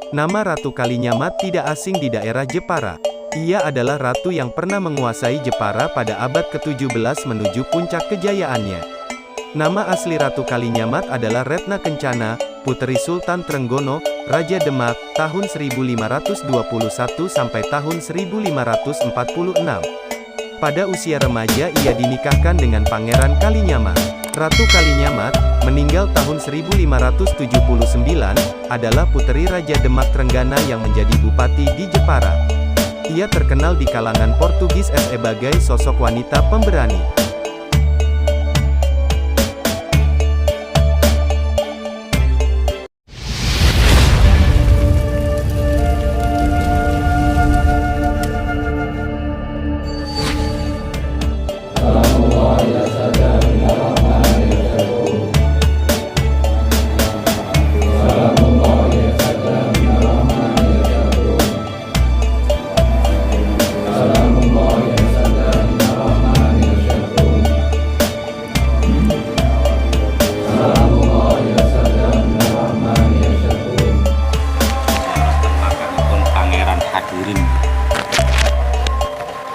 Nama Ratu Kalinyamat tidak asing di daerah Jepara. Ia adalah ratu yang pernah menguasai Jepara pada abad ke-17 menuju puncak kejayaannya. Nama asli Ratu Kalinyamat adalah Retna Kencana, Putri Sultan Trenggono, Raja Demak, tahun 1521 sampai tahun 1546. Pada usia remaja ia dinikahkan dengan Pangeran Kalinyamat. Ratu Kalinyamat, meninggal tahun 1579, adalah puteri Raja Demak Trenggana yang menjadi bupati di Jepara. Ia terkenal di kalangan Portugis sebagai sosok wanita pemberani.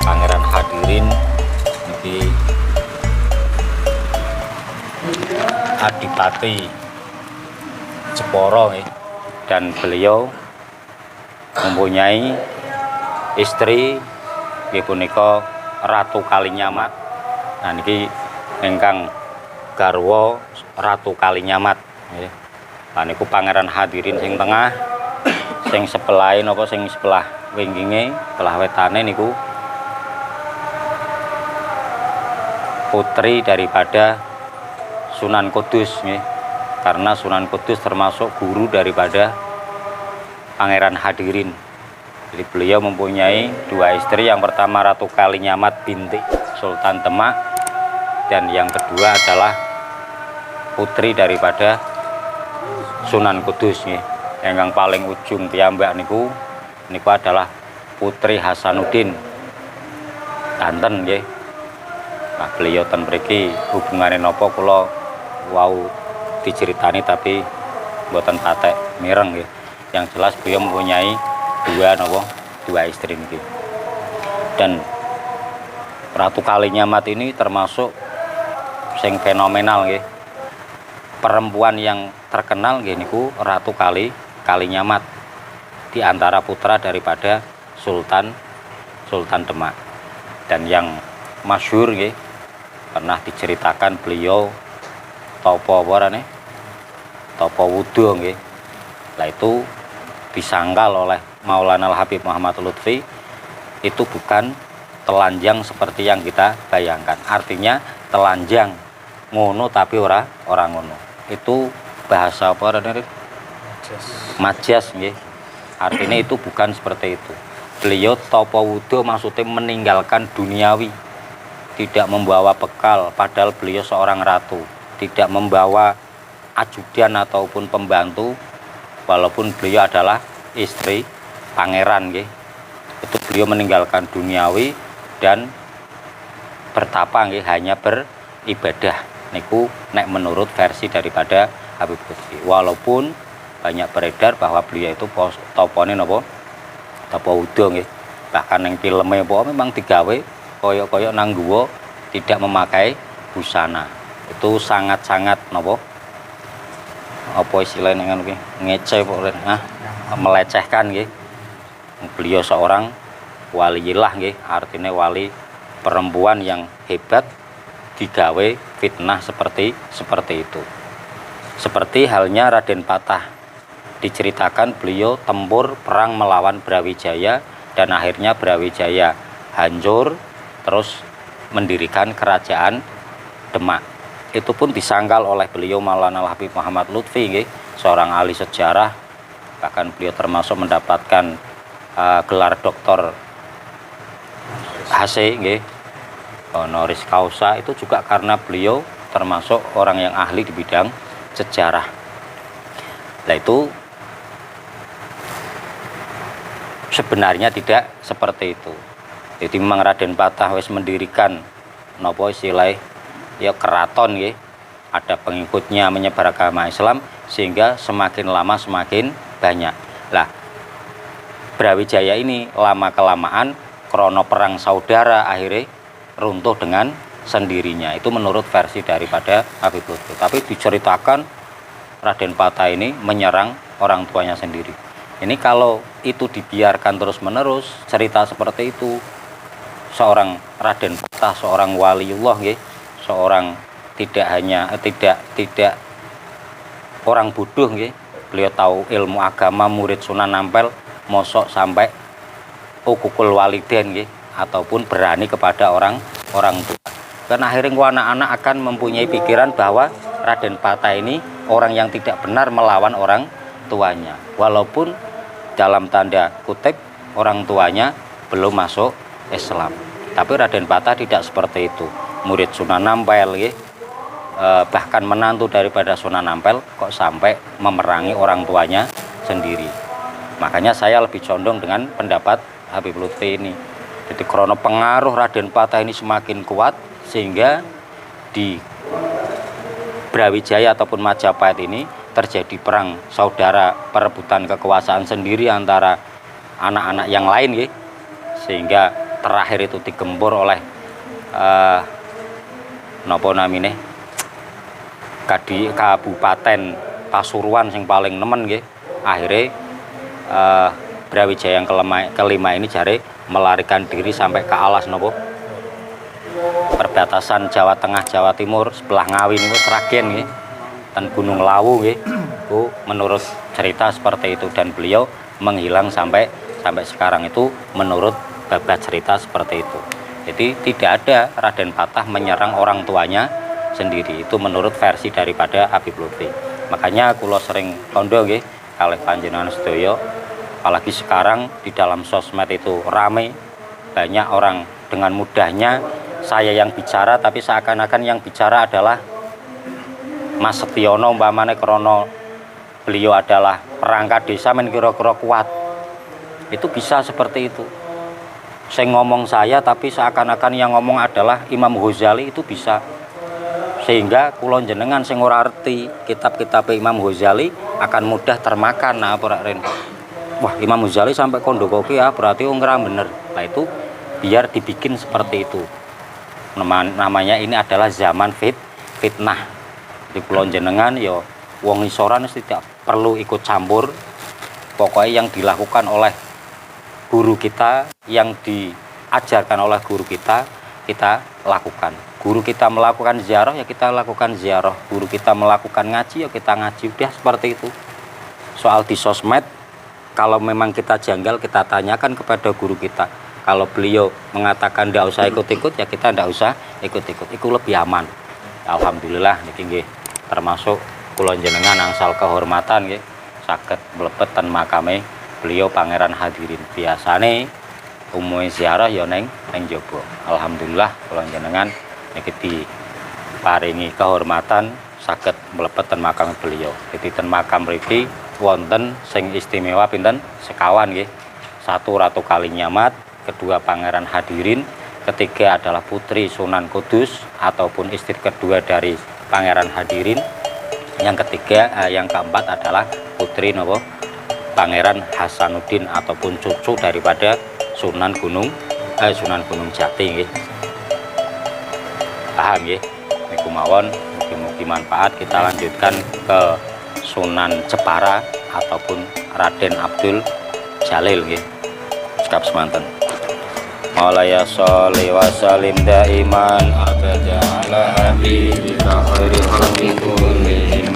Pangeran Hadirin iki Adipati Jepara dan beliau mempunyai istri nggih punika Ratu Kalinyamat. Nah niki ingkang garwa Ratu Kalinyamat nggih. Lah niku Pangeran Hadirin sing tengah, sing sebelahe napa sing sebelah wingkinge, sebelah wetane niku putri daripada Sunan Kudus nggih. Karena Sunan Kudus termasuk guru daripada Pangeran Hadirin. Jadi beliau mempunyai dua istri, yang pertama Ratu Kalinyamat binti Sultan Demak, dan yang kedua adalah putri daripada Sunan Kudus nggih. Yang paling ujung piyambak niku adalah Putri Hasanuddin Banten nggih. Nah, beliau ten mriki hubungane napa kula wau diceritani tapi mboten patek mireng nggih. Yang jelas beliau mempunyai dua istri niki. Dan Ratu Kalinyamat ini termasuk sing fenomenal nggih. Perempuan yang terkenal nggih niku Ratu Kalinyamat di antara putra daripada Sultan Demak. Dan yang masyhur nggih, pernah diceritakan beliau topo wudo nggih. Lah itu disangkal oleh Maulana Al-Habib Muhammad Lutfi itu bukan telanjang seperti yang kita bayangkan. Artinya telanjang ngono tapi ora ngono. Itu bahasa apa namanya? Majas nggih. Artinya itu bukan seperti itu. Beliau topo wudo maksudnya meninggalkan duniawi, tidak membawa bekal, padahal beliau seorang ratu, tidak membawa ajudan ataupun pembantu, walaupun beliau adalah istri pangeran nggih. Itu beliau meninggalkan duniawi dan bertapa nggih, hanya beribadah niku nek menurut versi daripada Habib Lutfi. Walaupun banyak beredar bahwa beliau itu topone napa topo wudo nggih. Bahkan yang filmnya memang digawe koyok-koyok nang guwa, tidak memakai busana. Itu sangat-sangat napa apa istilahnya ngono ki, ngece melecehkan nggih. Beliau seorang waliyillah nggih, artinya wali perempuan yang hebat digawe fitnah seperti itu. Seperti halnya Raden Patah, diceritakan beliau tempur perang melawan Brawijaya dan akhirnya Brawijaya hancur, terus mendirikan kerajaan Demak. Itu pun disangkal oleh beliau Maulana Al-Habib Muhammad Lutfi nggih, seorang ahli sejarah. Bahkan beliau termasuk mendapatkan gelar doktor HC nggih, honoris causa, itu juga karena beliau termasuk orang yang ahli di bidang sejarah. Nah itu sebenarnya tidak seperti itu. Jadi memang Raden Patah wis mendirikan napa istilah ya keraton nggih, ada pengikutnya menyebar agama Islam, sehingga semakin lama semakin banyak. Lah Brawijaya ini lama kelamaan krono perang saudara akhirnya runtuh dengan sendirinya. Itu menurut versi daripada Habib Lutfi. Tapi diceritakan Raden Patah ini menyerang orang tuanya sendiri. Ini kalau itu dibiarkan terus-menerus, cerita seperti itu, seorang Raden Patah, seorang waliullah, seorang tidak orang bodoh, beliau tahu ilmu agama, murid Sunan Ampel, mosok sampai ukukul waliden, ataupun berani kepada orang tua. Karena akhirnya anak-anak akan mempunyai pikiran bahwa Raden Patah ini orang yang tidak benar melawan orang tuanya, walaupun dalam tanda kutip orang tuanya belum masuk Islam. Tapi Raden Patah tidak seperti itu. Murid Sunan Ampel, bahkan menantu daripada Sunan Ampel, kok sampai memerangi orang tuanya sendiri. Makanya saya lebih condong dengan pendapat Habib Lutfi ini. Jadi krono pengaruh Raden Patah ini semakin kuat, sehingga di Brawijaya ataupun Majapahit ini terjadi perang saudara, perebutan kekuasaan sendiri antara anak-anak yang lain, sehingga terakhir itu digempur oleh Kabupaten Pasuruan yang paling nemen, akhirnya Brawijaya yang kelima ini jare melarikan diri sampai ke alas perbatasan Jawa Tengah Jawa Timur sebelah Ngawi niku Sragen, dan Gunung Lawu, itu menurut cerita seperti itu, dan beliau menghilang sampai sekarang itu menurut babat cerita seperti itu. Jadi tidak ada Raden Patah menyerang orang tuanya sendiri, itu menurut versi daripada Habib Lutfi. Makanya kula sering tondo kalih panjenengan sedaya, apalagi sekarang di dalam sosmed itu rame, banyak orang dengan mudahnya saya yang bicara, tapi seakan-akan yang bicara adalah Mas Setiono umpamane krono beliau adalah perangkat desa men kira-kira kuat. Itu bisa seperti itu. Saya ngomong saya tapi seakan-akan yang ngomong adalah Imam Ghazali, itu bisa. Sehingga kula jenengan sing ora arti kitab-kitab Imam Ghazali akan mudah termakan. Nah, Ren. Wah, Imam Ghazali sampai kondokoki ya, berarti ora bener. Nah, itu biar dibikin seperti itu. Namanya ini adalah zaman fitnah. Di kula jenengan ya wong isoran tidak perlu ikut campur. Pokoknya yang dilakukan oleh guru kita, yang diajarkan oleh guru kita lakukan. Guru kita melakukan ziarah, ya kita lakukan ziarah. Guru kita melakukan ngaji, ya kita ngaji. Udah seperti itu. Soal di sosmed, kalau memang kita janggal, kita tanyakan kepada guru kita. Kalau beliau mengatakan tidak usah ikut-ikut, ya kita tidak usah ikut-ikut. Itu lebih aman. Alhamdulillah niki nggih termasuk kula jenengan angsal kehormatan nggih saged mlebet ten makame beliau Pangeran Hadirin. Biasane umume ziarah ya ning jaba. Alhamdulillah kula jenengan niki diparingi kehormatan saged mlebet ten makam beliau. Jadi ten makam mriki wonten sing istimewa pinten sekawan nggih. Satu Ratu Kalinyamat, kedua Pangeran Hadirin, ketiga adalah putri Sunan Kudus ataupun istri kedua dari Pangeran Hadirin, yang ketiga yang keempat adalah putri Pangeran Hasanuddin ataupun cucu daripada Sunan Gunung Jati nggih. Paham nggih? Niku mawon mugi-mugi manfaat. Kita lanjutkan ke Sunan Jepara ataupun Raden Abdul Jalil nggih. Sekap semanten. Maulaya sholli wa salim daiman abada ala habibika khairil khalqi kullihim